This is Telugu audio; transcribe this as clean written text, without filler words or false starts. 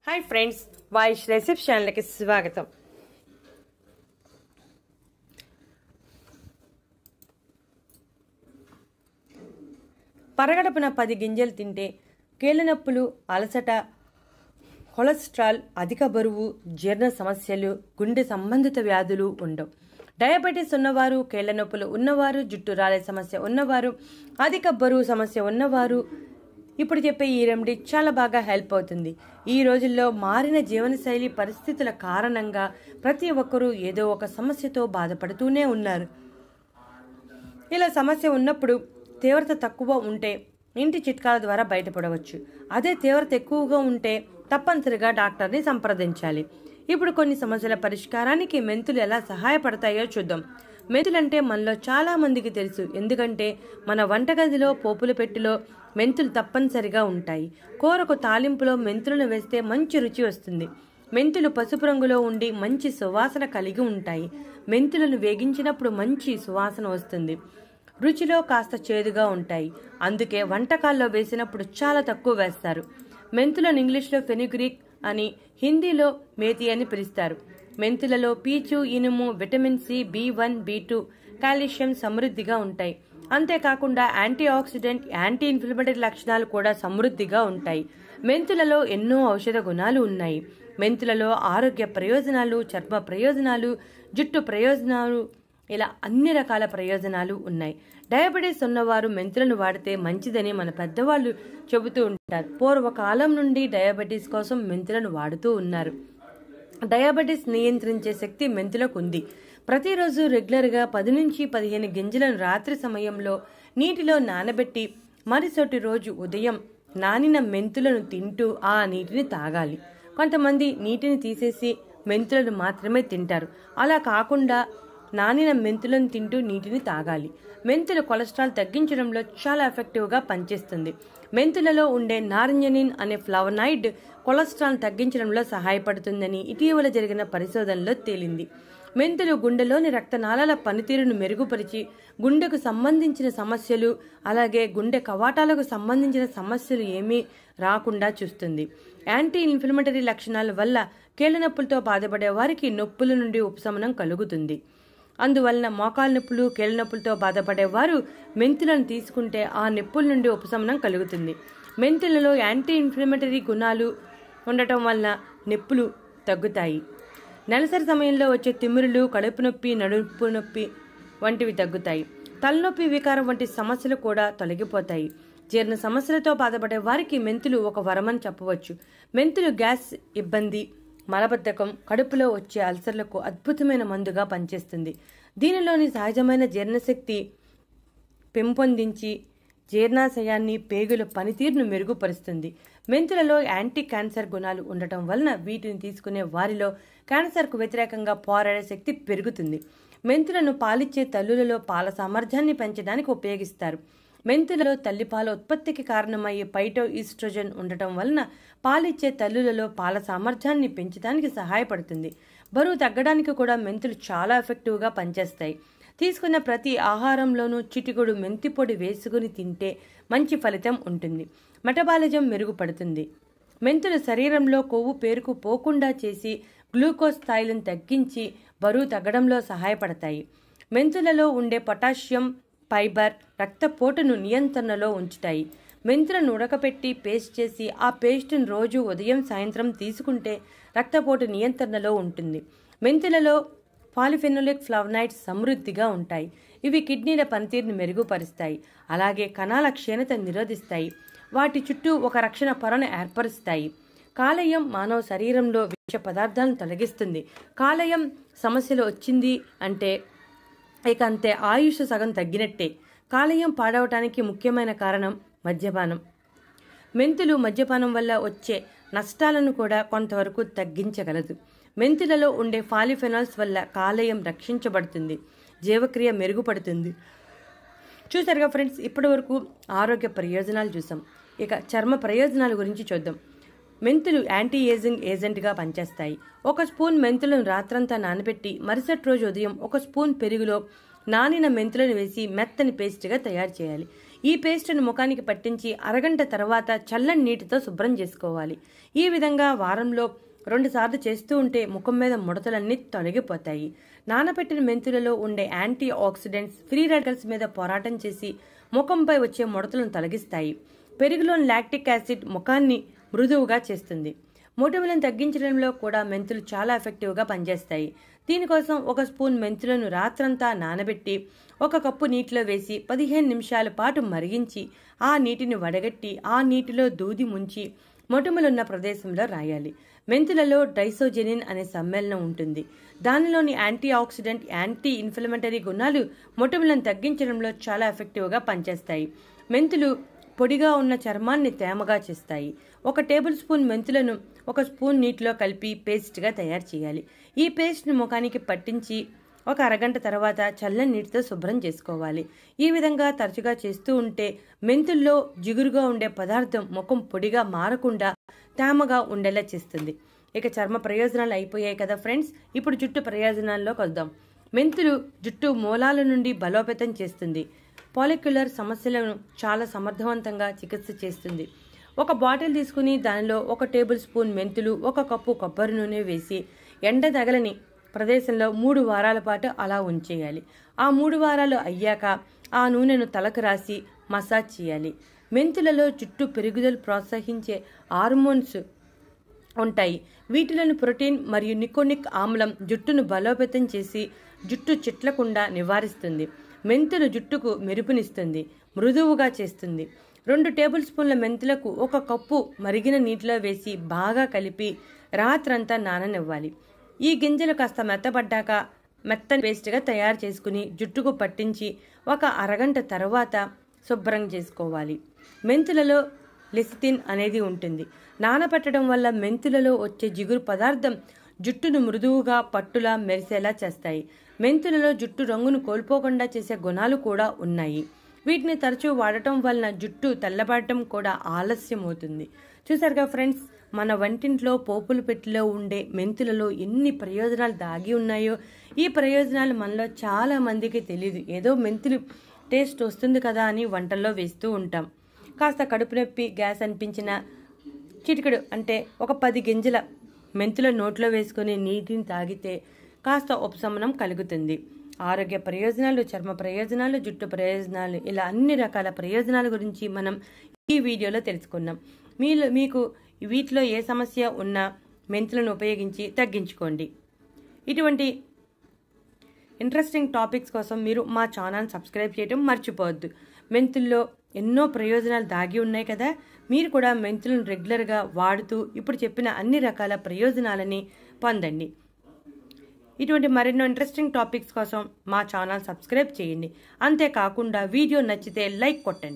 हाय फ्रेंड्स, वाइश रेसिपी चैनल की स्वागतम। పరగడపున 10 గింజలు తింటే కీళ్ళ నొప్పులు, అలసట, కొలెస్ట్రాల్, అధిక బరువు, జీర్ణ సమస్యలు, గుండె సంబంధిత వ్యాధులు ఉండవు. డయాబెటీస్ ఉన్నవారు, కీళ్ళ నొప్పులు ఉన్నవారు, జుట్టు రాలే సమస్య ఉన్నవారు, అధిక బరువు సమస్య ఉన్నవారు ఇప్పుడు చెప్పే ఈ రెమెడీ చాలా బాగా హెల్ప్ అవుతుంది. ఈ రోజుల్లో మారిన జీవనశైలి పరిస్థితుల కారణంగా ప్రతి ఒక్కరూ ఏదో ఒక సమస్యతో బాధపడుతూనే ఉన్నారు. ఇలా సమస్య ఉన్నప్పుడు తీవ్రత తక్కువ ఉంటే ఇంటి చిట్కాల ద్వారా బయటపడవచ్చు. అదే తీవ్రత ఎక్కువగా ఉంటే తప్పనిసరిగా డాక్టర్ని సంప్రదించాలి. ఇప్పుడు కొన్ని సమస్యల పరిష్కారానికి మెంతులు ఎలా సహాయపడతాయో చూద్దాం. మెంతులంటే మనలో చాలా మందికి తెలుసు, ఎందుకంటే మన వంటగదిలో, పోపుల పెట్టెలో మెంతులు తప్పనిసరిగా ఉంటాయి. కూరకు తాలింపులో మెంతులను వేస్తే మంచి రుచి వస్తుంది. మెంతులు పసుపు రంగులో ఉండి మంచి సువాసన కలిగి ఉంటాయి. మెంతులను వేగించినప్పుడు మంచి సువాసన వస్తుంది. రుచిలో కాస్త చేదుగా ఉంటాయి. అందుకే వంటకాల్లో వేసినప్పుడు చాలా తక్కువ వేస్తారు. మెంతులను ఇంగ్లీష్లో ఫెనుగ్రీక్ అని, హిందీలో మేతి అని పిలుస్తారు. మెంతులలో పీచు, ఇనుము, vitamin C, B1, B2, calcium సమృద్ధిగా ఉంటాయి. అంతేకాకుండా యాంటీ ఆక్సిడెంట్, యాంటీ ఇన్ఫ్లమేటరీ లక్షణాలు కూడా సమృద్ధిగా ఉంటాయి. మెంతులలో ఎన్నో ఔషధ గుణాలు ఉన్నాయి. మెంతులలో ఆరోగ్య ప్రయోజనాలు, చర్మ ప్రయోజనాలు, జుట్టు ప్రయోజనాలు, ఇలా అన్ని రకాల ప్రయోజనాలు ఉన్నాయి. డయాబెటీస్ ఉన్నవారు మెంతులను వాడితే మంచిదని మన పెద్దవాళ్ళు చెబుతూ ఉంటారు. పూర్వకాలం నుండి డయాబెటీస్ కోసం మెంతులను వాడుతూ ఉన్నారు. డయాబెటీస్ నియంత్రించే శక్తి మెంతులకు ఉంది. ప్రతిరోజు రెగ్యులర్గా 10 నుంచి 15 గింజలను రాత్రి సమయంలో నీటిలో నానబెట్టి మరుసటి రోజు ఉదయం నానిన మెంతులను తింటూ ఆ నీటిని తాగాలి. కొంతమంది నీటిని తీసేసి మెంతులను మాత్రమే తింటారు. అలా కాకుండా నానిన మెంతులను తింటూ నీటిని తాగాలి. మెంతులు కొలెస్ట్రాల్ తగ్గించడంలో చాలా ఎఫెక్టివ్గా పనిచేస్తుంది. మెంతులలో ఉండే నారింజనిన్ అనే ఫ్లవనాయిడ్ కొలెస్ట్రాల్ తగ్గించడంలో సహాయపడుతుందని ఇటీవల జరిగిన పరిశోధనలో తేలింది. మెంతులు గుండెలోని రక్తనాళాల పనితీరును మెరుగుపరిచి గుండెకు సంబంధించిన సమస్యలు, అలాగే గుండె కవాటాలకు సంబంధించిన సమస్యలు ఏమీ రాకుండా చూస్తుంది. యాంటీ ఇన్ఫ్లమేటరీ లక్షణాల వల్ల కీళ్ల నొప్పులతో బాధపడే వారికి నొప్పుల నుండి ఉపశమనం కలుగుతుంది. అందువలన మోకాలు నొప్పులు, కీళ్ల నొప్పులతో బాధపడేవారు మెంతులను తీసుకుంటే ఆ నొప్పుల నుండి ఉపశమనం కలుగుతుంది. మెంతులలో యాంటీ ఇన్ఫ్లమేటరీ గుణాలు ఉండటం వలన నొప్పులు తగ్గుతాయి. నెలసరి సమయంలో వచ్చే తిమ్మిరులు, కడుపు నొప్పి, నడుపు నొప్పి వంటివి తగ్గుతాయి. తలనొప్పి, వికారం వంటి సమస్యలు కూడా తొలగిపోతాయి. జీర్ణ సమస్యలతో బాధపడే వారికి మెంతులు ఒక వరమని చెప్పవచ్చు. మెంతులు గ్యాస్ ఇబ్బంది, మలబద్ధకం, కడుపులో వచ్చే అల్సర్లకు అద్భుతమైన మందుగా పనిచేస్తుంది. దీనిలోని సహజమైన జీర్ణశక్తి పెంపొందించి జీర్ణాశయాన్ని, పేగుల పనితీరును మెరుగుపరుస్తుంది. మెంతులలో యాంటీ క్యాన్సర్ గుణాలు ఉండటం వలన వీటిని తీసుకునే వారిలో క్యాన్సర్కు వ్యతిరేకంగా పోరాడే శక్తి పెరుగుతుంది. మెంతులను పాలిచ్చే తల్లులలో పాల సామర్థ్యాన్ని పెంచడానికి ఉపయోగిస్తారు. మెంతులలో తల్లిపాల ఉత్పత్తికి కారణమయ్యే పైటో ఈస్ట్రోజన్ ఉండటం వలన పాలిచ్చే తల్లులలో పాల సామర్థ్యాన్ని పెంచడానికి సహాయపడుతుంది. బరువు తగ్గడానికి కూడా మెంతులు చాలా ఎఫెక్టివ్గా పనిచేస్తాయి. తీసుకున్న ప్రతి ఆహారంలోనూ చిటికెడు మెంతి పొడి వేసుకుని తింటే మంచి ఫలితం ఉంటుంది. మెటబాలిజం మెరుగుపడుతుంది. మెంతులు శరీరంలో కొవ్వు పేరుకు పోకుండా చేసి గ్లూకోజ్ స్థాయిలను తగ్గించి బరువు తగ్గడంలో సహాయపడతాయి. మెంతులలో ఉండే పొటాషియం, ఫైబర్ రక్తపోటును నియంత్రణలో ఉంచుతాయి. మెంతులను ఉడకపెట్టి పేస్ట్ చేసి ఆ పేస్టును రోజు ఉదయం, సాయంత్రం తీసుకుంటే రక్తపోటు నియంత్రణలో ఉంటుంది. మెంతులలో పాలిఫెనోలిక్ ఫ్లవనాయిడ్స్ సమృద్ధిగా ఉంటాయి. ఇవి కిడ్నీల పనితీరును మెరుగుపరుస్తాయి. అలాగే కణాల క్షీణత నిరోధిస్తాయి. వాటి చుట్టూ ఒక రక్షణ పొరను ఏర్పరుస్తాయి. కాలేయం మానవ శరీరంలో విష పదార్థాలను తొలగిస్తుంది. కాలేయం సమస్యలు వచ్చింది అంటే ఇక అంతే, ఆయుష్ సగం తగ్గినట్టే. కాలేయం పాడవటానికి ముఖ్యమైన కారణం మద్యపానం. మెంతులు మద్యపానం వల్ల వచ్చే నష్టాలను కూడా కొంతవరకు తగ్గించగలదు. మెంతులలో ఉండే పాలిఫెనాల్స్ వల్ల కాలేయం రక్షించబడుతుంది, జీవక్రియ మెరుగుపడుతుంది. చూసారుగా ఫ్రెండ్స్, ఇప్పటి వరకు ఆరోగ్య ప్రయోజనాలు చూసాం. ఇక చర్మ ప్రయోజనాల గురించి చూద్దాం. మెంతులు యాంటీ ఏజింగ్ ఏజెంట్గా పనిచేస్తాయి. 1 స్పూన్ మెంతులను రాత్రంతా నానబెట్టి మరుసటి రోజు ఉదయం 1 స్పూన్ పెరుగులో నానిన మెంతులను వేసి మెత్తని పేస్ట్గా తయారు చేయాలి. ఈ పేస్ట్ను ముఖానికి పట్టించి అరగంట తర్వాత చల్లని నీటితో శుభ్రం చేసుకోవాలి. ఈ విధంగా వారంలో 2 సార్లు చేస్తూ ఉంటే ముఖం మీద ముడతలన్నీ తొలగిపోతాయి. నానబెట్టిన మెంతులలో ఉండే యాంటీ ఆక్సిడెంట్స్ ఫ్రీ రాడికల్స్ మీద పోరాటం చేసి ముఖంపై వచ్చే ముడతలను తొలగిస్తాయి. పెరుగులోని లాక్టిక్ యాసిడ్ ముఖాన్ని మృదువుగా చేస్తుంది. మొటిమలను తగ్గించడంలో కూడా మెంతులు చాలా ఎఫెక్టివ్గా పనిచేస్తాయి. దీనికోసం 1 స్పూన్ మెంతులను రాత్రంతా నానబెట్టి 1 కప్పు నీటిలో వేసి 15 నిమిషాల పాటు మరిగించి ఆ నీటిని వడగట్టి ఆ నీటిలో దూది ముంచి మొటిమలున్న ప్రదేశంలో రాయాలి. మెంతులలో డైసోజెనిన్ అనే సమ్మేళనం ఉంటుంది. దానిలోని యాంటీ ఆక్సిడెంట్, యాంటీ ఇన్ఫ్లమేటరీ గుణాలు మొటిమలను తగ్గించడంలో చాలా ఎఫెక్టివ్గా పనిచేస్తాయి. మెంతులు పొడిగా ఉన్న చర్మాన్ని తేమగా చేస్తాయి. 1 టేబుల్ స్పూన్ మెంతులను 1 స్పూన్ నీటిలో కలిపి పేస్ట్గా తయారు చేయాలి. ఈ పేస్ట్ను ముఖానికి పట్టించి 1 అరగంట తర్వాత చల్లని నీటితో శుభ్రం చేసుకోవాలి. ఈ విధంగా తరచుగా చేస్తూ ఉంటే మెంతుల్లో జిగురుగా ఉండే పదార్థం ముఖం పొడిగా మారకుండా తేమగా ఉండేలా చేస్తుంది. ఇక చర్మ ప్రయోజనాలు అయిపోయాయి కదా ఫ్రెండ్స్, ఇప్పుడు జుట్టు ప్రయోజనాల్లోకి వద్దాం. మెంతులు జుట్టు మూలాల నుండి బలోపేతం చేస్తుంది. పాలిక్యులర్ సమస్యలను చాలా సమర్థవంతంగా చికిత్స చేస్తుంది. 1 బాటిల్ తీసుకుని దానిలో 1 టేబుల్ స్పూన్ మెంతులు, 1 కప్పు కొబ్బరి నూనె వేసి ఎండ తగలని ప్రదేశంలో 3 వారాల పాటు అలా ఉంచేయాలి. ఆ 3 వారాలు అయ్యాక ఆ నూనెను తలకు రాసి మసాజ్ చేయాలి. మెంతులలో జుట్టు పెరుగుదల ప్రోత్సహించే హార్మోన్స్ ఉంటాయి. వీటిలోని ప్రోటీన్ మరియు నికోనిక్ ఆమ్లం జుట్టును బలోపేతం చేసి జుట్టు చిట్లకుండా నివారిస్తుంది. మెంతులు జుట్టుకు మెరుపునిస్తుంది, మృదువుగా చేస్తుంది. 2 టేబుల్ స్పూన్ల మెంతులకు 1 కప్పు మరిగిన నీటిలో వేసి బాగా కలిపి రాత్రంతా నాననివ్వాలి. ఈ గింజలు కాస్త మెత్తబడ్డాక మెత్తని పేస్ట్గా తయారు చేసుకుని జుట్టుకు పట్టించి 1 అరగంట తర్వాత శుభ్రం చేసుకోవాలి. మెంతులలో లెసిథిన్ అనేది ఉంటుంది. నానబెట్టడం వల్ల మెంతులలో వచ్చే జిగురు పదార్థం జుట్టును మృదువుగా పట్టులా మెరిసేలా చేస్తాయి. మెంతులలో జుట్టు రంగును కోల్పోకుండా చేసే గుణాలు కూడా ఉన్నాయి. వీటిని తరచూ వాడటం వలన జుట్టు తెల్లబడటం కూడా ఆలస్యం అవుతుంది. చూసారుగా ఫ్రెండ్స్, మన వంటింట్లో పోపుల పెట్టెలో ఉండే మెంతులలో ఎన్ని ప్రయోజనాలు దాగి ఉన్నాయో. ఈ ప్రయోజనాలు మనలో చాలా మందికి తెలియదు. ఏదో మెంతులు టేస్ట్ వస్తుంది కదా అని వంటల్లో వేస్తూ ఉంటాం. కాస్త కడుపు నొప్పి, గ్యాస్ అనిపించిన చిటికెడు అంటే 10 గింజల మెంతుల నోట్లో వేసుకుని నీటిని తాగితే కాస్త ఉపశమనం కలుగుతుంది. ఆరోగ్య ప్రయోజనాలు, చర్మ ప్రయోజనాలు, జుట్టు ప్రయోజనాలు, ఇలా అన్ని రకాల ప్రయోజనాల గురించి మనం ఈ వీడియోలో తెలుసుకున్నాం. మీకు వీటిలో ఏ సమస్య ఉన్నా మెంతులను ఉపయోగించి తగ్గించుకోండి. ఇటువంటి ఇంట్రెస్టింగ్ టాపిక్స్ కోసం మీరు మా ఛానల్ సబ్స్క్రైబ్ చేయడం మర్చిపోవద్దు. మెంతుల్లో ఎన్నో ప్రయోజనాలు దాగి ఉన్నాయి కదా. మీరు కూడా మెంతులను రెగ్యులర్గా వాడుతూ ఇప్పుడు చెప్పిన అన్ని రకాల ప్రయోజనాలని పొందండి. ఇటువంటి మరెన్నో ఇంట్రెస్టింగ్ టాపిక్స్ కోసం మా ఛానల్ సబ్స్క్రైబ్ చేయండి. అంతేకాకుండా వీడియో నచ్చితే లైక్ కొట్టండి.